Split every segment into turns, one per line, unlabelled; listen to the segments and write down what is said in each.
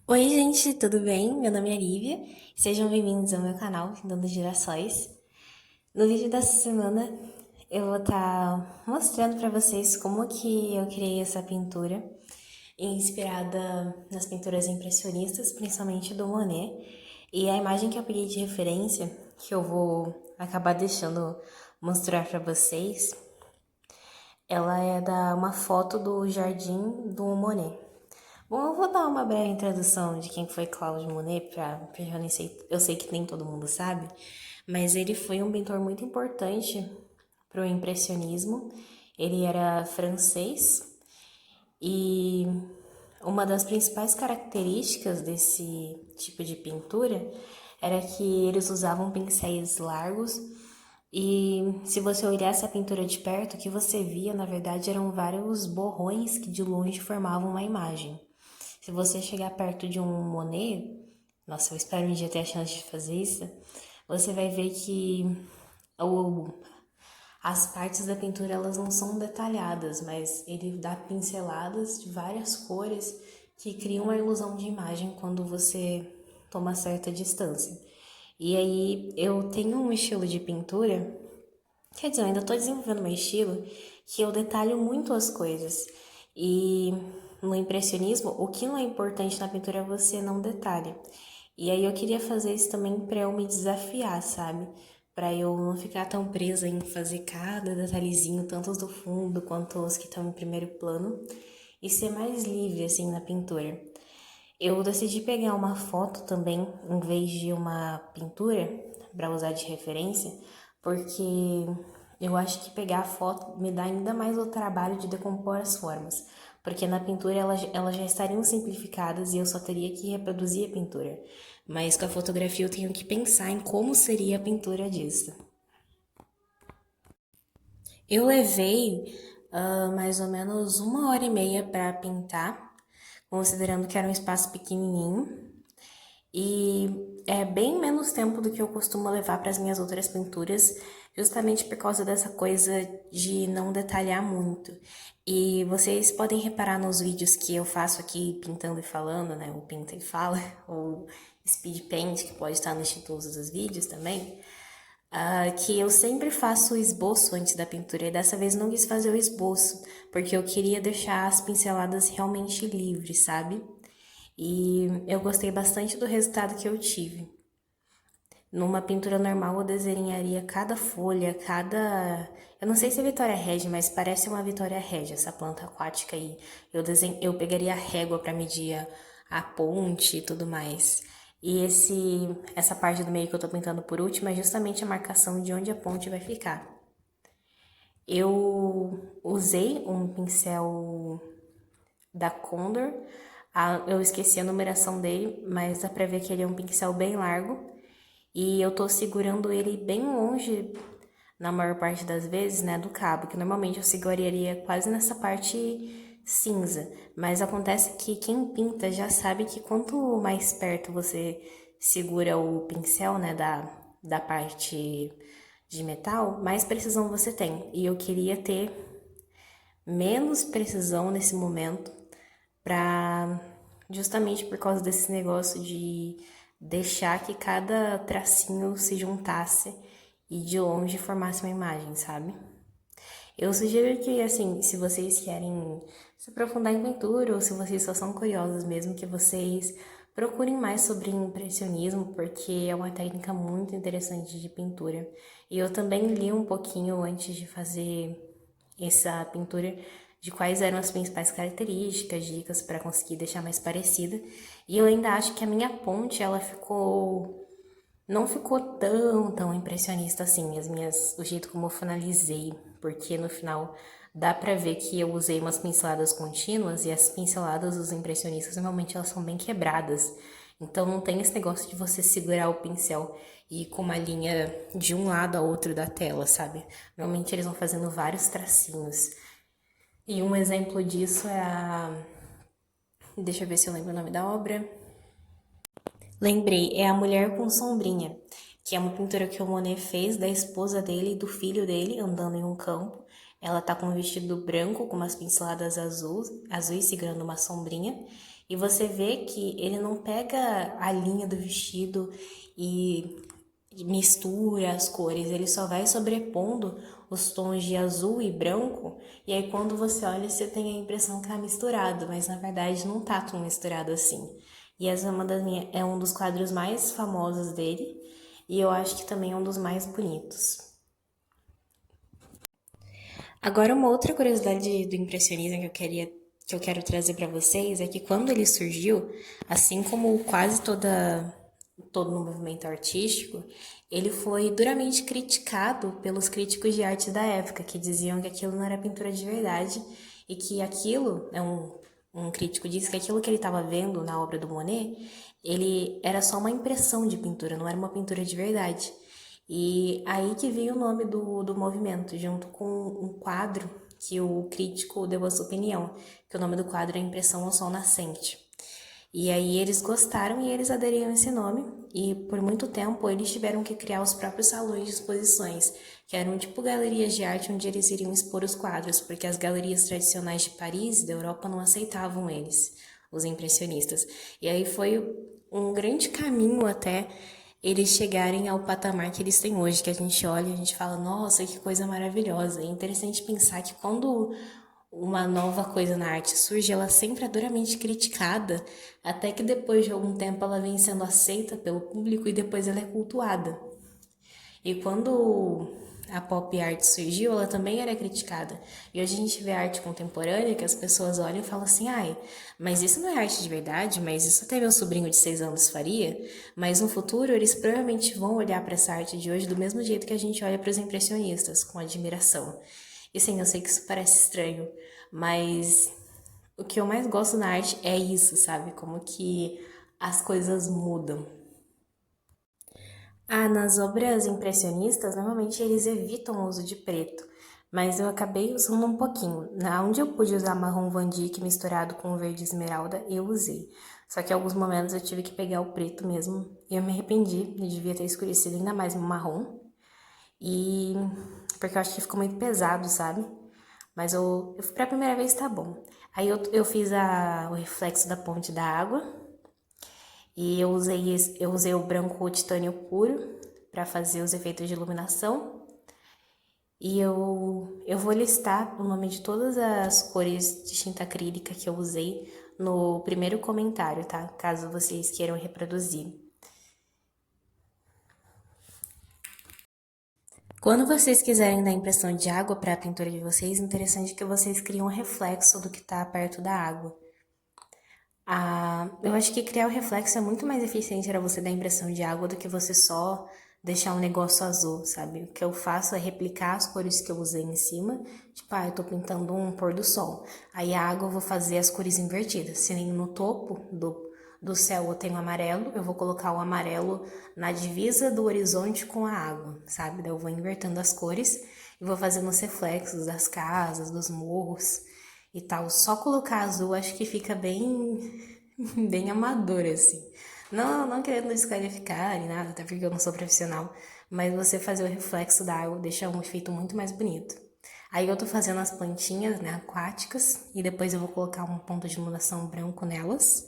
Oi, gente, tudo bem? Meu nome é Lívia. Sejam bem-vindos ao meu canal Pintando Girassóis. No vídeo dessa semana, eu vou estar mostrando para vocês como que eu criei essa pintura, inspirada nas pinturas impressionistas, principalmente do Monet. E a imagem que eu peguei de referência, que eu vou acabar deixando mostrar para vocês, ela é uma foto do jardim do Monet. Bom, eu vou dar uma breve introdução de quem foi Claude Monet, porque eu sei que nem todo mundo sabe, mas ele foi um pintor muito importante para o impressionismo. Ele era francês e uma das principais características desse tipo de pintura era que eles usavam pincéis largos e se você olhasse a pintura de perto, o que você via, na verdade, eram vários borrões que de longe formavam uma imagem. Se você chegar perto de um Monet, nossa, eu espero um dia ter a chance de fazer isso, você vai ver que o, as partes da pintura elas não são detalhadas, mas ele dá pinceladas de várias cores que criam uma ilusão de imagem quando você toma certa distância. E aí eu tenho um estilo de pintura, quer dizer, eu ainda estou desenvolvendo meu estilo, que eu detalho muito as coisas. E no impressionismo, o que não é importante na pintura é você não detalha. E aí eu queria fazer isso também para eu me desafiar, sabe? Para eu não ficar tão presa em fazer cada detalhezinho, tanto os do fundo quanto os que estão em primeiro plano, e ser mais livre assim na pintura. Eu decidi pegar uma foto também, em vez de uma pintura, para usar de referência, porque eu acho que pegar a foto me dá ainda mais o trabalho de decompor as formas. Porque na pintura elas já estariam simplificadas e eu só teria que reproduzir a pintura. Mas com a fotografia eu tenho que pensar em como seria a pintura disso. Eu levei mais ou menos 1 hora e meia para pintar, considerando que era um espaço pequenininho. E é bem menos tempo do que eu costumo levar para as minhas outras pinturas, justamente por causa dessa coisa de não detalhar muito. E vocês podem reparar nos vídeos que eu faço aqui pintando e falando, né? O pinta e fala, ou speed paint, que pode estar nos títulos dos vídeos também, que eu sempre faço o esboço antes da pintura, e dessa vez não quis fazer o esboço, porque eu queria deixar as pinceladas realmente livres, sabe? E eu gostei bastante do resultado que eu tive. Numa pintura normal, eu desenharia cada folha, cada. Eu não sei se é Vitória Regia, mas parece uma Vitória Regia, essa planta aquática aí. Eu pegaria a régua para medir a ponte e tudo mais. E essa parte do meio que eu tô pintando por último é justamente a marcação de onde a ponte vai ficar. Eu usei um pincel da Condor. Eu esqueci a numeração dele, mas dá pra ver que ele é um pincel bem largo. E eu tô segurando ele bem longe, na maior parte das vezes, né, do cabo, que normalmente eu seguraria quase nessa parte cinza. Mas acontece que quem pinta já sabe que quanto mais perto você segura o pincel, né, da parte de metal, mais precisão você tem. E eu queria ter menos precisão nesse momento para justamente por causa desse negócio de deixar que cada tracinho se juntasse e de longe formasse uma imagem, sabe? Eu sugiro que, assim, se vocês querem se aprofundar em pintura ou se vocês só são curiosos mesmo, que vocês procurem mais sobre impressionismo, porque é uma técnica muito interessante de pintura. E eu também li um pouquinho antes de fazer essa pintura de quais eram as principais características, dicas para conseguir deixar mais parecida. E eu ainda acho que a minha ponte, ela ficou não ficou tão impressionista assim, o jeito como eu finalizei, porque no final dá pra ver que eu usei umas pinceladas contínuas e as pinceladas dos impressionistas normalmente elas são bem quebradas. Então não tem esse negócio de você segurar o pincel e ir com uma linha de um lado a outro da tela, sabe? Normalmente eles vão fazendo vários tracinhos. E um exemplo disso é a. Deixa eu ver se eu lembro o nome da obra. Lembrei, é A Mulher com Sombrinha, que é uma pintura que o Monet fez da esposa dele e do filho dele andando em um campo. Ela tá com um vestido branco com umas pinceladas azuis segurando uma sombrinha. E você vê que ele não pega a linha do vestido e mistura as cores, ele só vai sobrepondo os tons de azul e branco, e aí quando você olha, você tem a impressão que tá misturado, mas na verdade não tá tão misturado assim. E essa é é um dos quadros mais famosos dele, e eu acho que também é um dos mais bonitos. Agora, uma outra curiosidade do impressionismo que eu quero trazer para vocês é que quando ele surgiu, assim como todo o movimento artístico, ele foi duramente criticado pelos críticos de arte da época, que diziam que aquilo não era pintura de verdade e que um crítico disse que aquilo que ele estava vendo na obra do Monet, ele era só uma impressão de pintura, não era uma pintura de verdade. E aí que veio o nome do movimento, junto com um quadro que o crítico deu a sua opinião, que o nome do quadro é Impressão ao Sol Nascente. E aí eles gostaram e eles aderiram a esse nome, e por muito tempo eles tiveram que criar os próprios salões de exposições, que eram tipo galerias de arte onde eles iriam expor os quadros, porque as galerias tradicionais de Paris e da Europa não aceitavam eles, os impressionistas. E aí foi um grande caminho até eles chegarem ao patamar que eles têm hoje, que a gente olha e a gente fala, nossa, que coisa maravilhosa. É interessante pensar que quando uma nova coisa na arte surge, ela sempre é duramente criticada, até que depois de algum tempo ela vem sendo aceita pelo público e depois ela é cultuada. E quando a pop art surgiu, ela também era criticada. E hoje a gente vê arte contemporânea que as pessoas olham e falam assim: ai, mas isso não é arte de verdade, mas isso até meu sobrinho de 6 anos faria. Mas no futuro eles provavelmente vão olhar para essa arte de hoje do mesmo jeito que a gente olha para os impressionistas, com admiração. E sim, eu sei que isso parece estranho, mas o que eu mais gosto na arte é isso, sabe? Como que as coisas mudam. Ah, nas obras impressionistas, normalmente eles evitam o uso de preto, mas eu acabei usando um pouquinho. Na onde eu pude usar marrom Van Dyck misturado com verde esmeralda, eu usei. Só que em alguns momentos eu tive que pegar o preto mesmo, e eu me arrependi, eu devia ter escurecido ainda mais no marrom, e porque eu acho que ficou muito pesado, sabe? Mas pra primeira vez tá bom. Aí eu fiz o reflexo da ponte da água, e eu usei o branco titânio puro para fazer os efeitos de iluminação. E eu vou listar o nome de todas as cores de tinta acrílica que eu usei no primeiro comentário, tá? Caso vocês queiram reproduzir. Quando vocês quiserem dar impressão de água para a pintura de vocês, é interessante que vocês criem um reflexo do que está perto da água. Eu acho que criar o reflexo é muito mais eficiente para você dar impressão de água do que você só deixar um negócio azul, sabe? O que eu faço é replicar as cores que eu usei em cima. Tipo, eu tô pintando um pôr do sol. Aí a água eu vou fazer as cores invertidas. Se nem no topo do céu eu tenho amarelo, eu vou colocar o amarelo na divisa do horizonte com a água, sabe? Daí eu vou invertendo as cores e vou fazendo os reflexos das casas, dos morros e tal. Só colocar azul acho que fica bem amador, assim. Não querendo desqualificar nem nada, até porque eu não sou profissional, mas você fazer o reflexo da água deixa um efeito muito mais bonito. Aí eu tô fazendo as plantinhas, né, aquáticas, e depois eu vou colocar um ponto de iluminação branco nelas.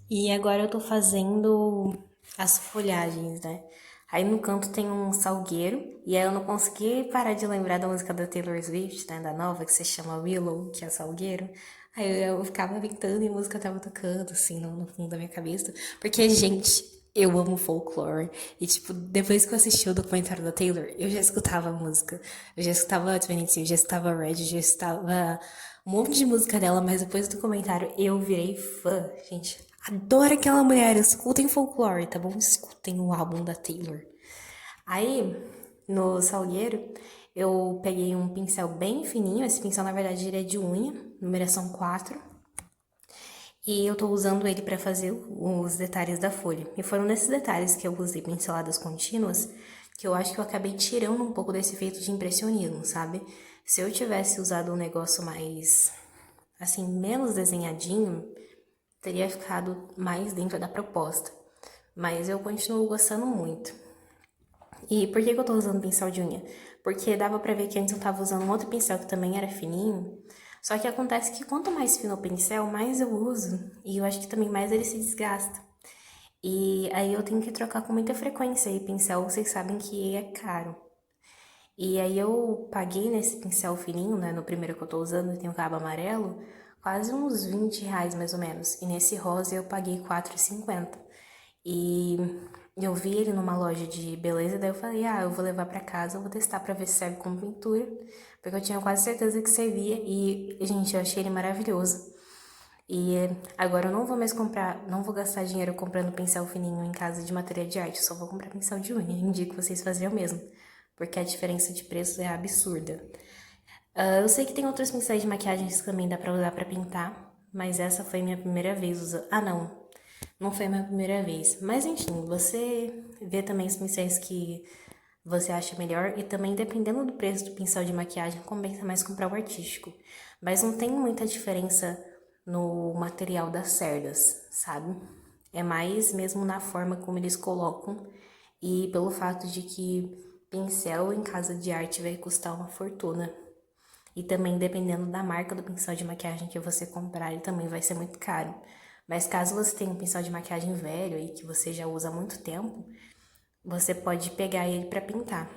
E agora eu tô fazendo as folhagens, né? Aí no canto tem um salgueiro, e aí eu não consegui parar de lembrar da música da Taylor Swift, né, da nova, que se chama Willow, que é salgueiro. Aí eu ficava pintando e a música tava tocando, assim, no fundo da minha cabeça. Porque, gente, eu amo folclore. E, tipo, depois que eu assisti o documentário da Taylor, eu já escutava a música. Eu já escutava 22, eu já escutava Red, eu já escutava um monte de música dela, mas depois do documentário eu virei fã, gente. Adoro aquela mulher, escutem folclore, tá bom? Escutem o álbum da Taylor. Aí, no salgueiro, eu peguei um pincel bem fininho. Esse pincel, na verdade, ele é de unha, numeração 4. E eu tô usando ele para fazer os detalhes da folha. E foram nesses detalhes que eu usei pinceladas contínuas que eu acho que eu acabei tirando um pouco desse efeito de impressionismo, sabe? Se eu tivesse usado um negócio mais, assim, menos desenhadinho, teria ficado mais dentro da proposta. Mas eu continuo gostando muito. E por que eu tô usando pincel de unha? Porque dava pra ver que antes eu tava usando um outro pincel que também era fininho, Só que acontece que quanto mais fino o pincel, mais eu uso, e eu acho que também mais ele se desgasta. E aí eu tenho que trocar com muita frequência, e pincel, vocês sabem que é caro. E aí eu paguei nesse pincel fininho, né, no primeiro que eu tô usando, tem o cabo amarelo, quase uns R$ 20 mais ou menos. E nesse rosa eu paguei R$ 4,50. E eu vi ele numa loja de beleza, daí eu falei, eu vou levar pra casa, eu vou testar pra ver se serve como pintura, porque eu tinha quase certeza que servia e, gente, eu achei ele maravilhoso. E agora eu não vou mais comprar, não vou gastar dinheiro comprando pincel fininho em casa de material de arte, eu só vou comprar pincel de unha. Indico vocês fazerem o mesmo, porque a diferença de preço é absurda. Eu sei que tem outros pincéis de maquiagem que também dá pra usar pra pintar, mas essa foi minha primeira vez usando. Ah, não foi minha primeira vez. Mas enfim, você vê também os pincéis que você acha melhor e também dependendo do preço do pincel de maquiagem, compensa mais comprar o artístico. Mas não tem muita diferença no material das cerdas, sabe? É mais mesmo na forma como eles colocam e pelo fato de que pincel em casa de arte vai custar uma fortuna. E também dependendo da marca do pincel de maquiagem que você comprar, ele também vai ser muito caro. Mas caso você tenha um pincel de maquiagem velho e que você já usa há muito tempo, você pode pegar ele para pintar.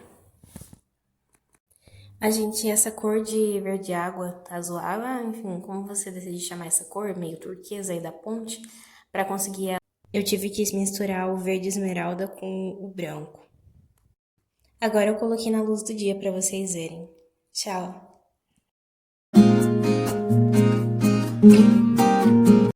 A gente tinha essa cor de verde água, azul água, enfim, como você decide chamar essa cor, meio turquesa aí da ponte, para conseguir eu tive que misturar o verde esmeralda com o branco. Agora eu coloquei na luz do dia para vocês verem. Tchau!